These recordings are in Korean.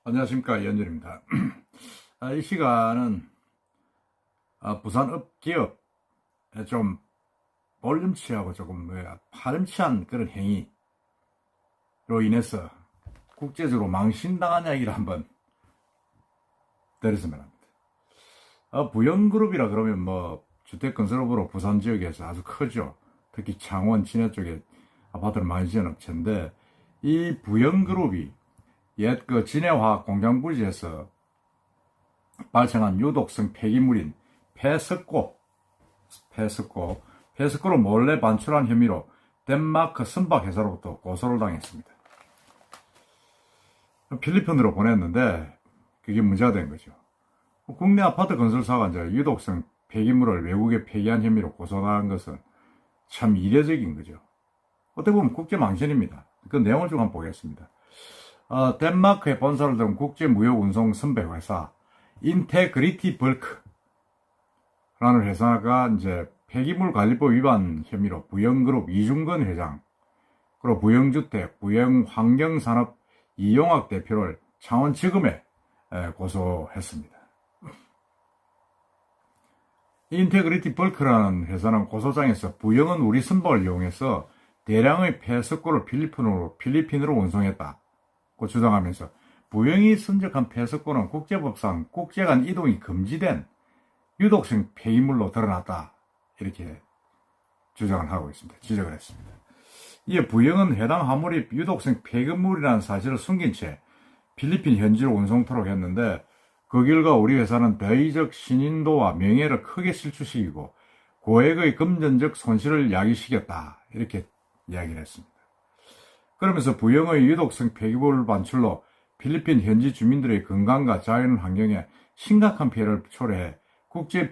안녕하십니까, 이현준입니다. 이 시간은 부산 기업에 좀 볼륨치하고 조금 파렴치한 그런 행위로 인해서 국제적으로 망신당한 이야기를 한번 드렸으면 합니다. 부영그룹이라 그러면 주택건설업으로 부산 지역에서 아주 크죠. 특히 창원, 진해 쪽에 아파트를 많이 지은 업체인데, 이 부영그룹이 옛 진해화학 공장 부지에서 발생한 유독성 폐기물인 폐석고를 몰래 반출한 혐의로 덴마크 선박회사로부터 고소를 당했습니다. 필리핀으로 보냈는데 그게 문제가 된 거죠. 국내 아파트 건설사가 이제 유독성 폐기물을 외국에 폐기한 혐의로 고소한 것은 참 이례적인 거죠. 어떻게 보면 국제망신입니다. 그 내용을 좀 한번 보겠습니다. 덴마크에 본사를 둔 국제무역운송 선배회사 인테그리티 벌크라는 회사가 이제 폐기물관리법 위반 혐의로 부영그룹 이중근 회장, 그리고 부영주택, 부영환경산업 이용학 대표를 창원지검에 고소했습니다. 인테그리티 벌크라는 회사는 고소장에서 부영은 우리 선박을 이용해서 대량의 폐석고를 필리핀으로 운송했다고 주장하면서 부영이 선적한 폐석고는 국제법상 국제간 이동이 금지된 유독성 폐기물로 드러났다, 이렇게 주장을 하고 있습니다. 지적을 했습니다. 이에 부영은 해당 화물이 유독성 폐기물이라는 사실을 숨긴 채 필리핀 현지로 운송토록 했는데, 그 결과 우리 회사는 대의적 신인도와 명예를 크게 실추시키고 고액의 금전적 손실을 야기시켰다, 이렇게 이야기를 했습니다. 그러면서 부영의 유독성 폐기물 반출로 필리핀 현지 주민들의 건강과 자연 환경에 심각한 피해를 초래해 국제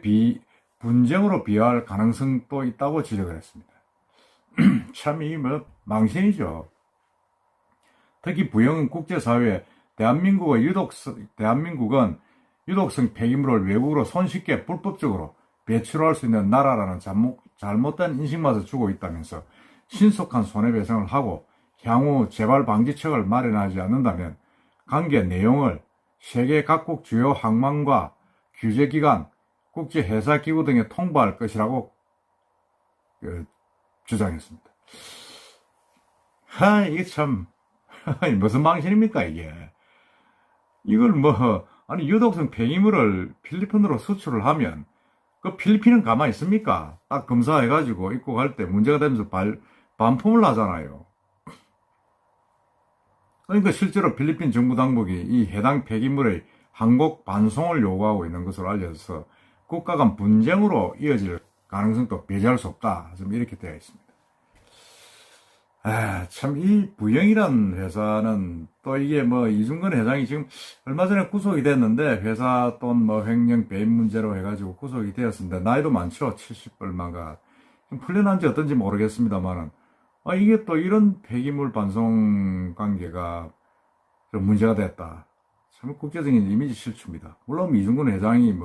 분쟁으로 비화할 가능성도 있다고 지적을 했습니다. 참 망신이죠. 특히 부영은 국제사회에 대한민국은 유독성 폐기물을 외국으로 손쉽게 불법적으로 배출할 수 있는 나라라는 잘못된 인식마저 주고 있다면서 신속한 손해배상을 하고 향후 재발 방지책을 마련하지 않는다면 관계 내용을 세계 각국 주요 항만과 규제기관, 국제회사기구 등에 통보할 것이라고 주장했습니다. 이게 참 무슨 망신입니까, 이게. 이걸 유독성 폐기물을 필리핀으로 수출을 하면 그 필리핀은 가만히 있습니까? 딱 검사해가지고 입고 갈 때 문제가 되면서 반품을 하잖아요. 그러니까 실제로 필리핀 정부 당국이 이 해당 폐기물의 한국 반송을 요구하고 있는 것으로 알려져서 국가 간 분쟁으로 이어질 가능성도 배제할 수 없다, 좀 이렇게 되어 있습니다. 참 이 부영이라는 회사는 또 이게 이중근 회장이 지금 얼마 전에 구속이 됐는데, 회사 돈 횡령 배임 문제로 해가지고 구속이 되었습니다. 나이도 많죠. 70 얼마가. 풀려난지 어떤지 모르겠습니다만은, 이게 또 이런 폐기물 반송 관계가 좀 문제가 됐다. 참 국제적인 이미지 실추입니다. 물론 이중근 회장이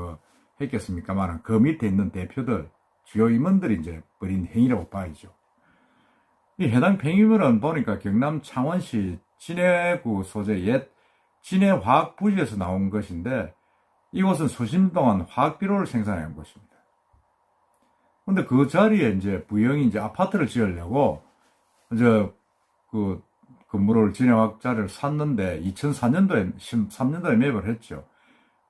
했겠습니까만은 그 밑에 있는 대표들, 주요 임원들이 이제 벌인 행위라고 봐야죠. 이 해당 폐기물은 보니까 경남 창원시 진해구 소재 옛 진해화학 부지에서 나온 것인데, 이곳은 수십 년 동안 화학비료를 생산한 곳입니다. 근데 그 자리에 이제 부영이 이제 아파트를 지으려고 이제 그 건물을 진해화학 자리를 샀는데 2004년도에 13년도에 매입을 했죠.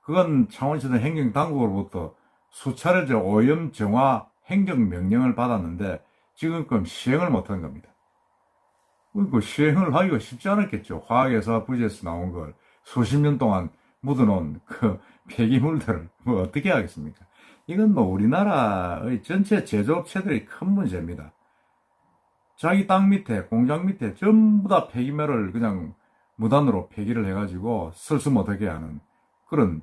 그건 창원시는 행정당국으로부터 수차례 오염 정화 행정명령을 받았는데 지금껏 시행을 못한 겁니다. 그 시행을 하기가 쉽지 않았겠죠. 화학회사 부지에서 나온 걸 수십 년 동안 묻어놓은 그 폐기물들을 어떻게 하겠습니까? 이건 우리나라의 전체 제조업체들이 큰 문제입니다. 자기 땅 밑에, 공장 밑에 전부 다 폐기물을 그냥 무단으로 폐기를 해가지고 쓸수 못하게 하는 그런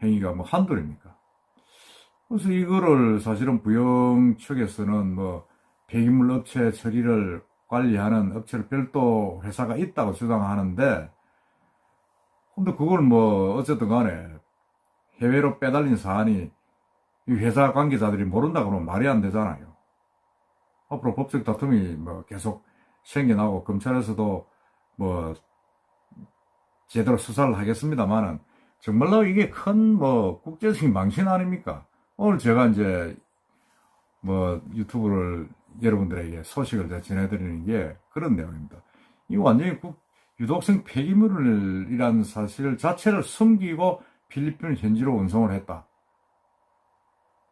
행위가 한둘입니까? 그래서 이거를 사실은 부영 측에서는 폐기물 업체 처리를 관리하는 업체를 별도 회사가 있다고 주장하는데, 근데 그걸 어쨌든 간에 해외로 빼달린 사안이 이 회사 관계자들이 모른다 그러면 말이 안 되잖아요. 앞으로 법적 다툼이 계속 생겨나고 검찰에서도 제대로 수사를 하겠습니다만은 정말로 이게 큰 뭐 국제적인 망신 아닙니까? 오늘 제가 이제 뭐 유튜브를 여러분들에게 소식을 제가 전해드리는 게 그런 내용입니다. 이 완전히 유독성 폐기물이라는 사실 자체를 숨기고 필리핀 현지로 운송을 했다.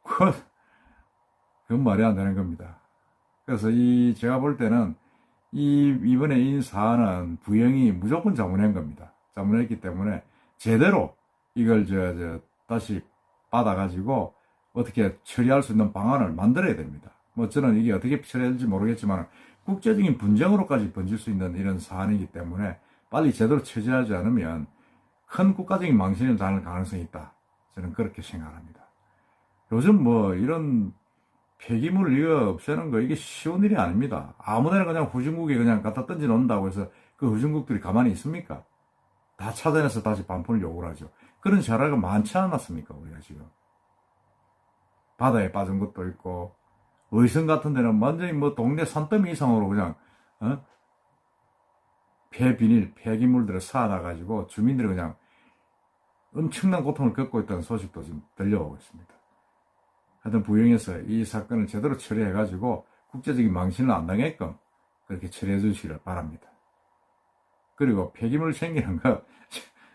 그건 말이 안 되는 겁니다. 그래서 제가 볼 때는 이번에 이 사안은 부영이 무조건 자문한 겁니다. 자문했기 때문에 제대로 이걸 다시 받아가지고 어떻게 처리할 수 있는 방안을 만들어야 됩니다. 뭐 저는 이게 어떻게 처리할지 모르겠지만 국제적인 분쟁으로까지 번질 수 있는 이런 사안이기 때문에 빨리 제대로 처리하지 않으면 큰 국가적인 망신을 당할 가능성이 있다. 저는 그렇게 생각합니다. 요즘 뭐 이런 폐기물 이거 없애는 거 이게 쉬운 일이 아닙니다. 아무데나 그냥 후진국에 그냥 갖다 던져 놓는다고 해서 그 후진국들이 가만히 있습니까? 다 찾아내서 다시 반품을 요구를 하죠. 그런 사례가 많지 않았습니까? 우리가 지금 바다에 빠진 것도 있고 의성 같은 데는 완전히 뭐 동네 산더미 이상으로 그냥 폐비닐, 폐기물들을 쌓아놔가지고 주민들이 그냥 엄청난 고통을 겪고 있다는 소식도 지금 들려오고 있습니다. 하여튼 부영에서 이 사건을 제대로 처리해가지고 국제적인 망신을 안 당했게끔 그렇게 처리해 주시기를 바랍니다. 그리고 폐기물 챙기는 거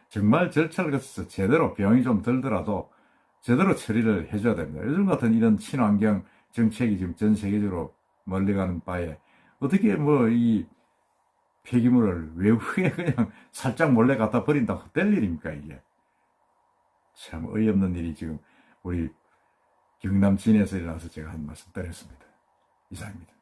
정말 절차를 거쳐서 제대로 비용이 좀 들더라도 제대로 처리를 해줘야 됩니다. 요즘 같은 이런 친환경 정책이 지금 전 세계적으로 멀리가는 바에 어떻게 뭐 이 폐기물을 외부에 그냥 살짝 몰래 갖다 버린다고 될 일입니까 이게. 참 어이없는 일이 지금 우리 경남 진해에서 일어나서 제가 한 말씀 드렸습니다. 이상입니다.